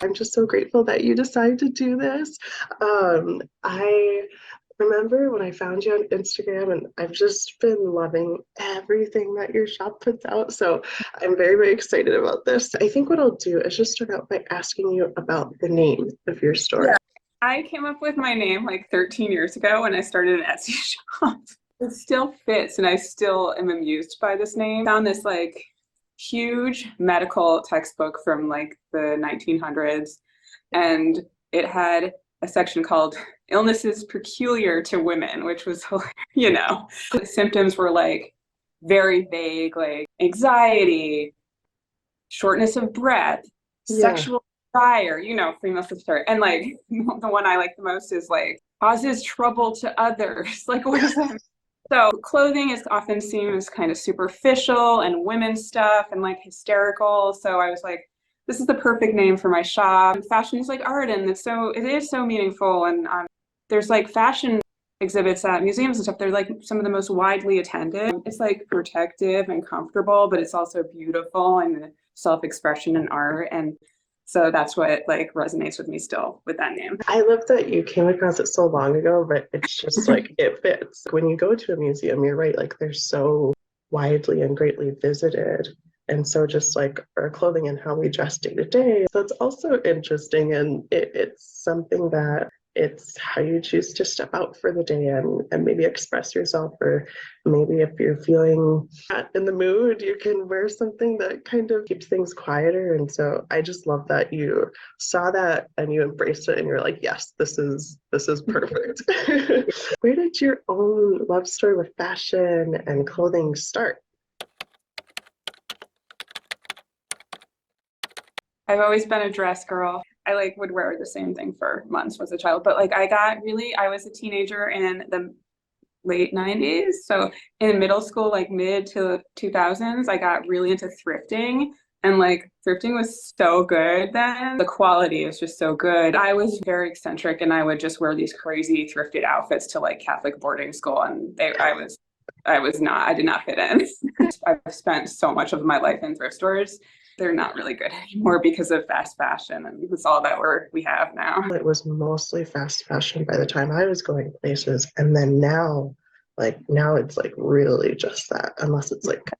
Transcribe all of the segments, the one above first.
I'm just so grateful that you decided to do this. I remember when I found you on Instagram, and I've just been loving everything that your shop puts out. So I'm very, very excited about this. I think what I'll do is just start out by asking you about the name of your store. Yeah. I came up with my name like 13 years ago when I started an Etsy shop. It still fits, and I still am amused by this name. Found this like huge medical textbook from like the 1900s, and it had a section called illnesses peculiar to women, which was, the symptoms were like very vague, like anxiety, shortness of breath, sexual desire, female desire. And like the one I like the most is like causes trouble to others. Like, what does that mean? So clothing is often seen as kind of superficial and women's stuff and like hysterical. So I was like, this is the perfect name for my shop. Fashion is like art, and it is so meaningful. And there's like fashion exhibits at museums and stuff. They're like some of the most widely attended. It's like protective and comfortable, but it's also beautiful and self-expression and art. And so that's what like resonates with me still with that name. I love that you came across it so long ago, but it's just like it fits. When you go to a museum, you're right, like they're so widely and greatly visited. And so just like our clothing and how we dress day to day. So it's also interesting, and it's something that it's how you choose to step out for the day and maybe express yourself, or maybe if you're feeling not in the mood, you can wear something that kind of keeps things quieter. And so I just love that you saw that and you embraced it and you're like, yes, this is perfect. Where did your own love story with fashion and clothing start? I've always been a dress girl. I like would wear the same thing for months as a child, but like I was a teenager in the late 90s. So in middle school, like mid to 2000s, I got really into thrifting, and like thrifting was so good then. The quality is just so good. I was very eccentric, and I would just wear these crazy thrifted outfits to like Catholic boarding school, and I did not fit in. I've spent so much of my life in thrift stores. They're not really good anymore because of fast fashion, and it's all that we have now. It was mostly fast fashion by the time I was going places, and then now it's like really just that, unless it's like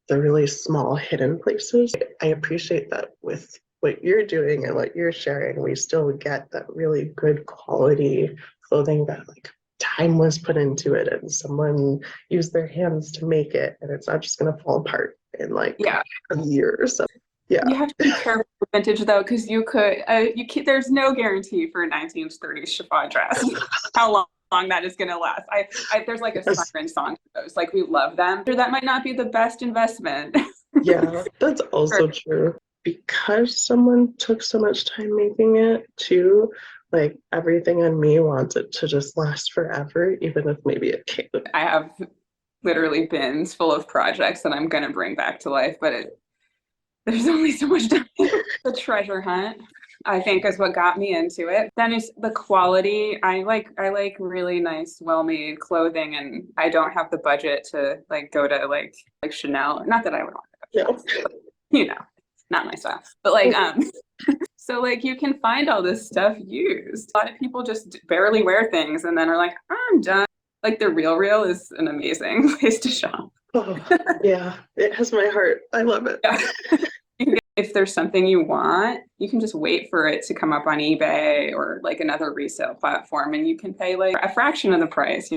the really small hidden places. I appreciate that with what you're doing and what you're sharing, we still get that really good quality clothing that like time was put into it and someone used their hands to make it, and it's not just going to fall apart in like a year or so. Yeah. You have to be careful with vintage though, because there's no guarantee for a 1930s chiffon dress how long that is going to last. There's like a siren song for those, like we love them. That might not be the best investment. Yeah, that's also true. Because someone took so much time making it too, like everything in me wants it to just last forever, even if maybe it can't. I have literally bins full of projects that I'm going to bring back to life, but there's only so much time. The treasure hunt, I think, is what got me into it. Then is the quality. I like really nice, well-made clothing, and I don't have the budget to like go to like Chanel. Not that I would want to go to Chanel, not my style. But like so like you can find all this stuff used. A lot of people just barely wear things and then are like, I'm done. Like the Real is an amazing place to shop. Oh, yeah, it has my heart. I love it. Yeah. If there's something you want, you can just wait for it to come up on eBay or like another resale platform, and you can pay like a fraction of the price,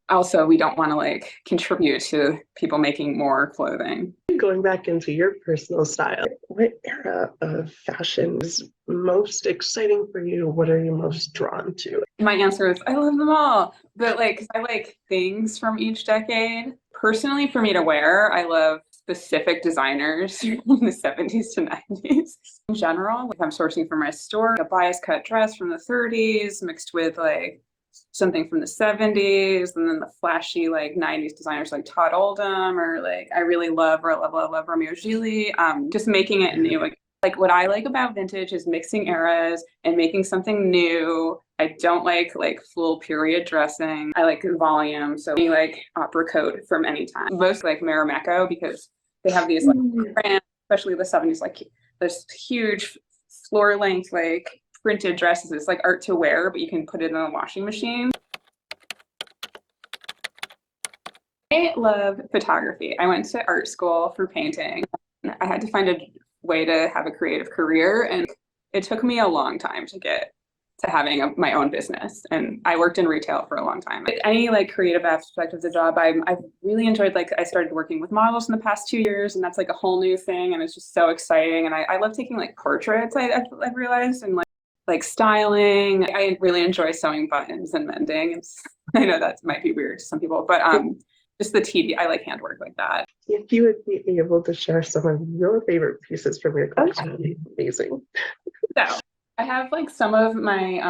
Also, we don't want to like contribute to people making more clothing. Going back into your personal style, what era of fashion is most exciting for you? What are you most drawn to? My answer is I love them all, but like 'cause I like things from each decade. Personally, for me to wear, I love specific designers from the 70s to 90s. In general, if I'm sourcing for my store, a bias cut dress from the 30s mixed with like something from the 70s, and then the flashy like 90s designers like Todd Oldham, or like I really love Romeo Gilly. Just making it new. Like what I like about vintage is mixing eras and making something new. I don't like full period dressing. I like volume. So like opera coat from any time. Most like Marimekko, because they have these like brands, especially the 70s, like this huge floor length, like printed dresses. It's like art to wear, but you can put it in a washing machine. I love photography. I went to art school for painting. I had to find a way to have a creative career, and it took me a long time to get to having my own business. And I worked in retail for a long time. Any like creative aspect of the job, I've really enjoyed. Like I started working with models in the past 2 years, and that's like a whole new thing, and it's just so exciting. And I love taking like portraits. I've realized, and like styling. I really enjoy sewing buttons and mending. I know that might be weird to some people, but just the TV. I like handwork like that. If you would be able to share some of your favorite pieces from your collection, that'd be amazing. So I have like some of my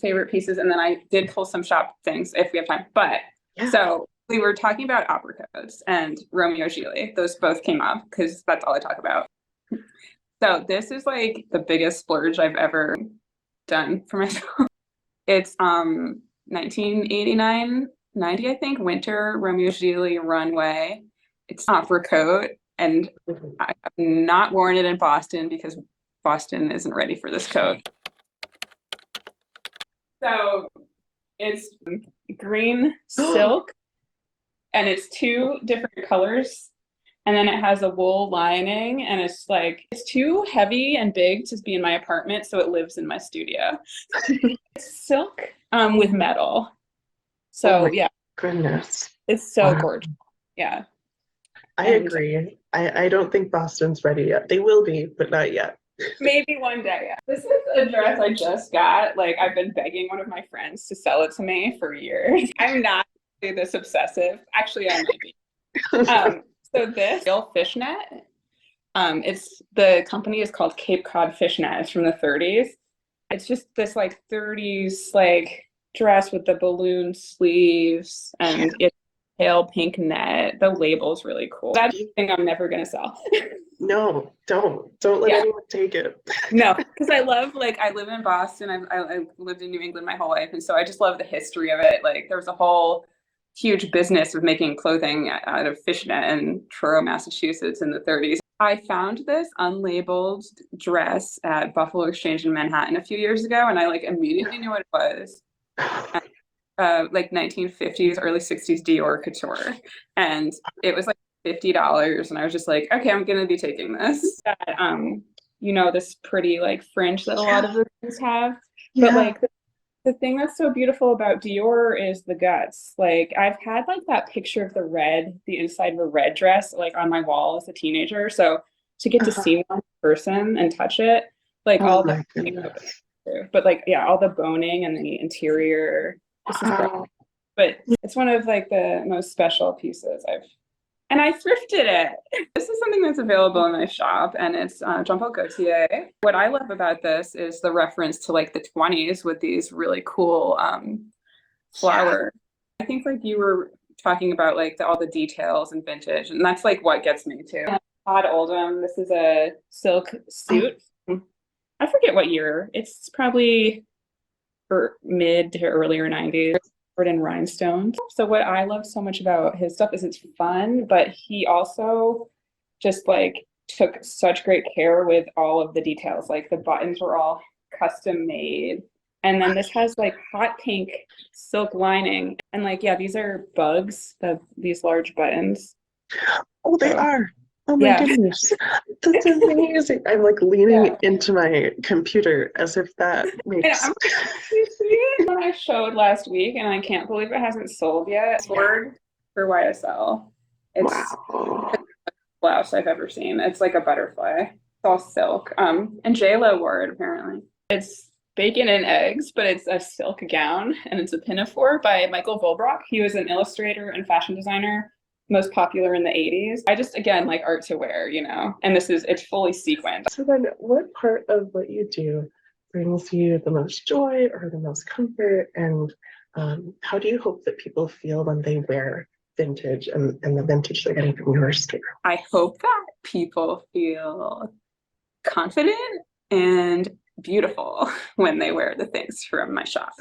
favorite pieces, and then I did pull some shop things if we have time. But yeah. So we were talking about opera coats and Romeo and Juliet. Those both came up because that's all I talk about. So this is like the biggest splurge I've ever done for myself. It's 1989, 90, I think, winter Romeo and Juliet runway. It's an opera coat, and I have not worn it in Boston because Boston isn't ready for this coat. So it's green silk, and it's 2 different colors, and then it has a wool lining, and it's too heavy and big to be in my apartment, so it lives in my studio. It's silk with metal. So yeah, goodness, it's so gorgeous. Yeah, I agree. I don't think Boston's ready yet. They will be, but not yet. Maybe one day. Yeah. This is a dress I just got. Like I've been begging one of my friends to sell it to me for years. I'm not this obsessive. Actually, I might be. So this real fishnet. The company is called Cape Cod Fishnet. It's from the 30s. It's just this like 30s like dress with the balloon sleeves, and it's pale pink net. The label's really cool. That's the thing I'm never gonna sell. No, don't let anyone take it. No, because I live in Boston. I've lived in New England my whole life, and so I just love the history of it. Like there was a whole huge business of making clothing out of fishnet in Truro, Massachusetts in the 30s. I found this unlabeled dress at Buffalo Exchange in Manhattan a few years ago, and I like immediately knew what it was. Like 1950s, early 60s Dior couture, and it was like $50, and I was just like, okay, I'm gonna be taking this. This pretty like fringe that a lot of the things have, but like the thing that's so beautiful about Dior is the guts. Like I've had like that picture of the inside of a red dress like on my wall as a teenager, so to get to see one person and touch it, like all the but like all the boning and the interior. This is great. But it's one of like the most special pieces and I thrifted it. This is something that's available in my shop, and it's Jean Paul Gaultier. What I love about this is the reference to like the 20s with these really cool flowers. I think like you were talking about like all the details and vintage, and that's like what gets me too. Todd Oldham. This is a silk suit. I forget what year. It's probably for mid to earlier 90s. In rhinestones. So what I love so much about his stuff is it's fun, but he also just like took such great care with all of the details. Like the buttons were all custom made, and then this has like hot pink silk lining, and like these are bugs, these large buttons. Oh, they are. Oh my goodness. That's amazing. I'm like leaning into my computer as if that makes sense. You see it when I showed last week, and I can't believe it hasn't sold yet. It's for YSL. It's the blouse I've ever seen. It's like a butterfly. It's all silk. And JLo wore it apparently. It's bacon and eggs, but it's a silk gown, and it's a pinafore by Michael Volbrock. He was an illustrator and fashion designer, most popular in the 80s. I just, again, like art to wear, and it's fully sequined. So then what part of what you do brings you the most joy or the most comfort, and how do you hope that people feel when they wear vintage and the vintage they're getting from your store? I hope that people feel confident and beautiful when they wear the things from my shop.